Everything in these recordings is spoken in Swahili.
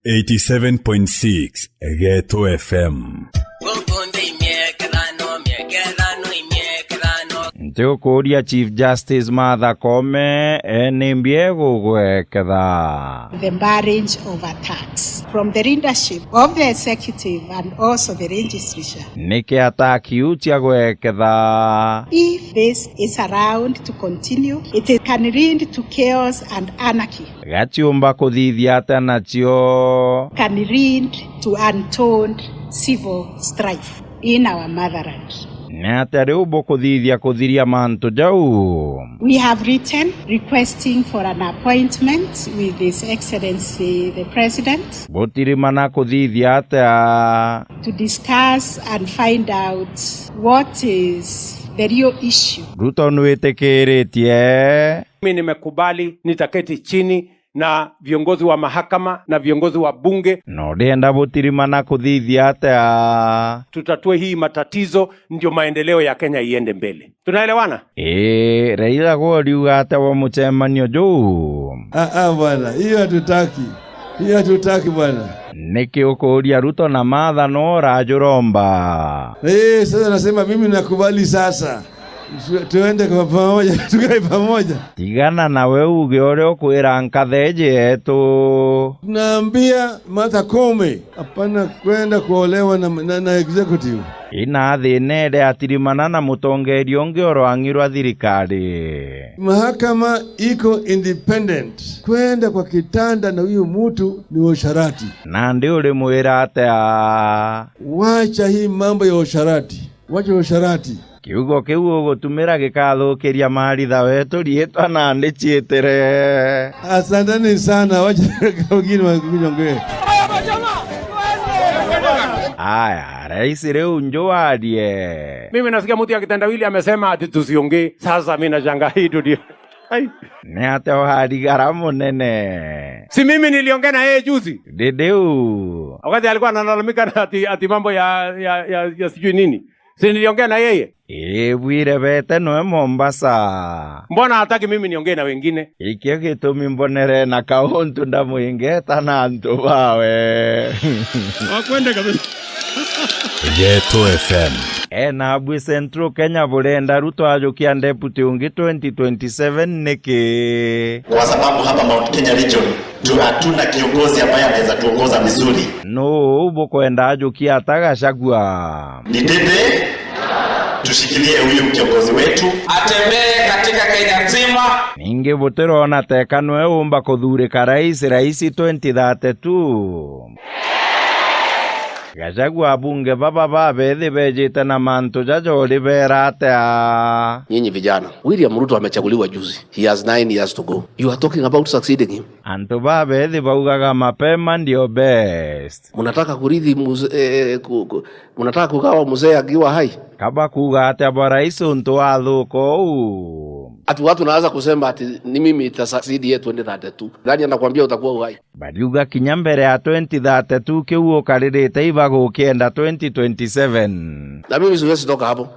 87.6 Ghetto FM. Njogu Chief Justice Martha Koome enimbiego gweketha the barrage of attacks from the leadership of the executive and also the legislature. Niki ataki utia gweketha. If this is allowed to continue, it can lead to chaos and anarchy. Gachiumba kuthithia atanachio. Can lead to untold civil strife in our motherland. We have written requesting for an appointment with His Excellency the President to discuss and find out what is the real issue. Mimi nimekubali nitaketi chini na viongozi wa mahakama na viongozi wa bunge. Tutatue hii matatizo ndio maendeleo ya Kenya iende mbele. Tunaelewana? Raila goliuga ata wa mchemanyo jo. Bwana, hiyo hatutaki bwana. Niki ukoria Ruto na Martha no rajuromba. Sasa nasema mimi nakubali sasa. Tuende kwa pamoja, tukae pamoja. Tigana na wewe ugeore okwira nkatheje yetu. Naambia Martha Koome hapana kwenda kuolewa na executive. Ina thinede atirimana na mutongeri ongeoro angirwa thirikari. Mahakama iko independent. Kwenda kwa kitanda na huyo mtu ni usharati. Na ndio ule mwira atea. Wacha hii mambo ya usharati. Wacha usharati. Kiugo kiugo gutumira gikathukiria maritha wetu rietwa na ndichietere. Asanteni sana, wacha wengine wakunyongee. Aya, rais leo njoadie. Mimi nasikia mtu akitandawili amesema ati tusiongee. Sasa mimi nashangaa hii ndio. Ni hata hadi gharama nene. Si mimi niliongea na yeye juzi. Dedeu. Wakati alikuwa analalamika ati mambo ya sijui nini. Si niliongea na yeye? Bwire bete no Mombasa. Mbona hataki mimi niongee na wengine? Ikio gitumi mbonere na kauntu ndamuingeta na antu bawe. Wakwenda kabisa. Ghetto FM. Na Abwe Central Kenya burenda Ruto ajokia deputy ungi 2027 niki. Kwa sababu hapa Mount Kenya region hatuna kiongozi ambaye anaweza tuongoza vizuri. No, ubokwenda ajokia Gachagua. Nitende tushikilie huyu kiongozi wetu atembee katika Kenya nzima. Ninge botero na tekanwe umba kuthurika rais 2032. Gachagua bunge baba bethe bejeta na manto jajo liberata. Nyinyi vijana, William Ruto amechaguliwa juzi. He has 9 years to go. You are talking about succeeding him. Anto bethe baugaga mapema ndio best. Munataka kurithi munataka kugawa mzee akiwa hai. Kaba kuga ate rais unto athuko. Ati watu naanza kusema ati ni mimi itasucceed yetu 2032. Nani anakuambia utakuwa uhai? Badiuga kinyambere ya 2032 kiuo karirite ibago kienda 2027. Na mimi siwezi toka hapo.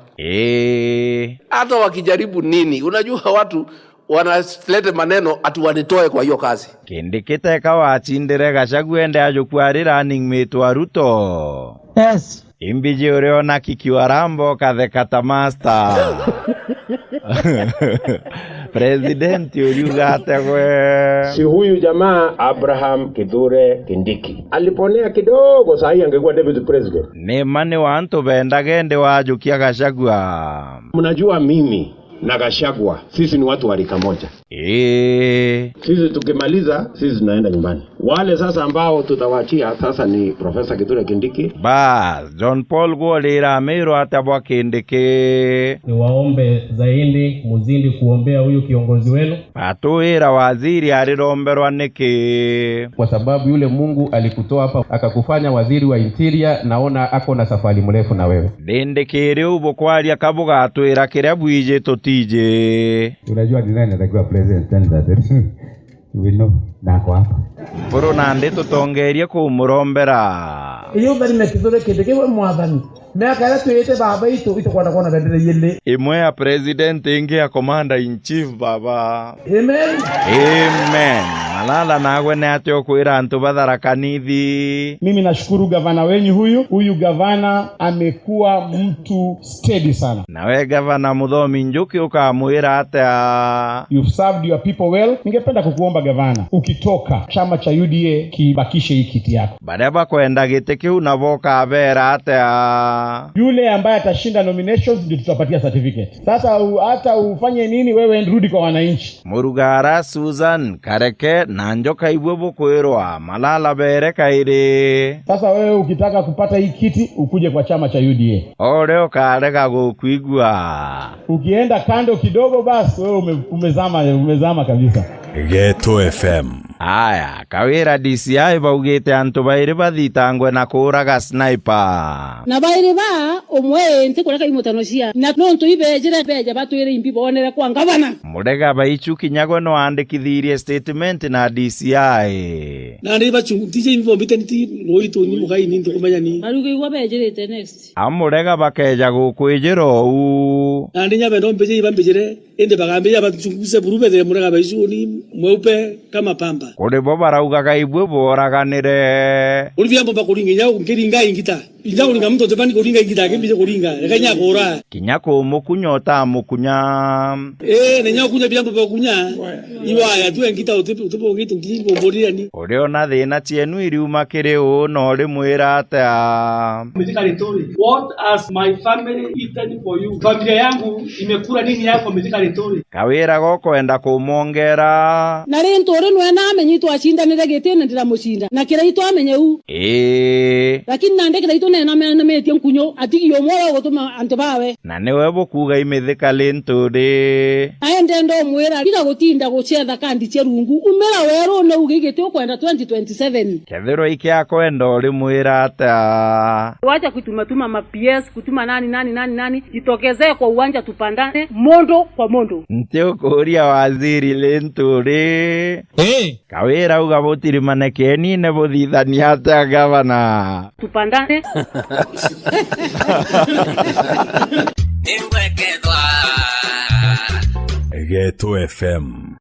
Hata wakijaribu nini, unajua watu wanaleta maneno ati wanitoe kwa hiyo kazi. Kindikite kawachindire Gachagua ende ajokwarira running mate wa Ruto. Yes. Imbiji ureona kikiwa Rambo kathekata master. President yuriugate kwe. Si huyu jamaa Abraham Kithure Kindiki aliponea kidogo, sahi angekuwa deputy president. Ni mani wantu benda gende wajukia Gachagua. Mnajua mimi na Gachagua sisi ni watu wa rika moja. Sisi tukimaliza sisi tunaenda nyumbani. Wale sasa ambao tutawachia sasa ni Professor Kithure Kindiki. John Paul Golera Mero atabwa Kindiki. Ni waombe zaidi muzindi kuombea huyu kiongozi wenu. Patuira waziri aliromberwa niki. Kwa sababu yule Mungu alikutoa hapa akakufanya waziri wa interior, naona ako na safari mrefu na wewe. Ndendekere ubo kwali akabuga atuira kirebu ije totije. Unajua ni nani atakuwa president candidate? We know na kwa hapa. Poro nande tutongeria kumurombera. Iyo bari na Kithure Kindiki we mwathani. Miaka ya tuyete baba ito kwenda kuona bendera yele. Imwe ya president ingi ya commander in chief baba. Amen. Amen. Malala nawe ne atyo kwira antu batharakanithi. Mimi nashukuru gavana wenyu huyu gavana amekuwa mtu steady sana. Nawe gavana Muthomi Njogu ukamwira atia You've served your people well. Ningependa kukuomba gavana, ukitoka chama cha UDA kibakishe hii kiti yako. Badaba kwenda gite kiu na voka vera atia Yule ambaye atashinda nominations ndio tutapatia certificate. Sasa hata ufanye nini wewe ndirudi kwa wananchi. Murugara Susan Kareke na Njoka ibwebo kwirwa Malala bere kaire. Sasa wewe ukitaka kupata hii kiti ukuje kwa chama cha UDA. Oreo kareka gukwigwa. Ukienda kando kidogo basi wewe umezama kabisa. Ghetto FM. Aya, kawira DCI baugite antu baire bathitangwe na kuraga sniper. Na baire ba omwe nte kureka imotanosia. Na nonto ibejere beje batwire imbi bonere kwa gavana. Murega baichu kinyago no andikithirie statement na DCI. Na ndi bachungutije imbi bombite nti roito ni mugai ni ndikumanya ni. Aruge igwa bejerete next. Amurega bakeja gukwejero u. Na ndi nyabe ndombeje ibambejere ende bagambye abachunguse burubeze murega baichu ni mweupe kama pamba. Kuri bo baraugaga ibwe boraganire. Uri vyambo bakuringa ngiringa ingita. Inja kuringa mtu tebani kuringa ingita kembije kuringa. Rekanya kora. Kinyako mukunyota mukunya. Nenya kunya vyambo bakunya. Iwaya tu ingita utepo ngitu ngimbo boria ni. Uri ona thina cienu iriuma kiri u no ri mwira ata. Medical story. What has my family eaten for you? Familia yangu imekula nini yako medical story? Kawira goko enda kumongera. Na ntore no na amenyi to achinda ne regete na ndira mushinda na kira ito amenye u lakini nande kira ito na metie nkunyo atiki yo mwa gotuma ante bawe na ne webo kuga imetheka lentore aende ndo mwera bira gotinda gochetha kandi cherungu umera wero no ugigete kwenda 2027 kethero iki akwenda uri mwira ata wacha kutuma ma PS kutuma nani jitokezee kwa uwanja tupandane mondo kwa mondo ntio kuria waziri lentore kawira uga botiri manekeni ne bothithania ata gavana tupandane Ghetto FM.